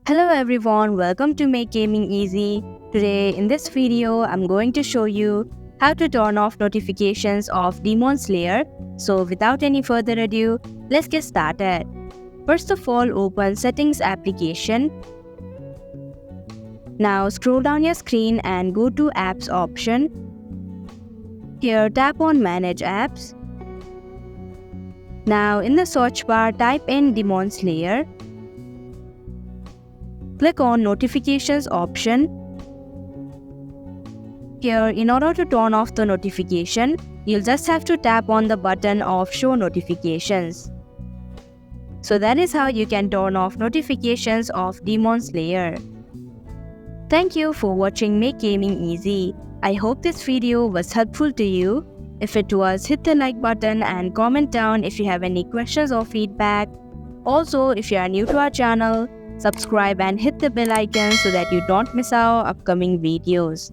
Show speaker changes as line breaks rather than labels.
Hello everyone, welcome to Make Gaming Easy. Today in this video, I'm going to show you how to turn off notifications of Demon Slayer. So without any further ado, let's get started. First of all, open Settings application. Now scroll down your screen and go to Apps option. Here tap on Manage Apps. Now in the search bar, type in Demon Slayer. Click on Notifications option. Here, in order to turn off the notification, you'll just have to tap on the button of Show Notifications. So that is how you can turn off notifications of Demon Slayer. Thank you for watching Make Gaming Easy. I hope this video was helpful to you. If it was, hit the like button and comment down if you have any questions or feedback. Also, if you are new to our channel, subscribe and hit the bell icon so that you don't miss our upcoming videos.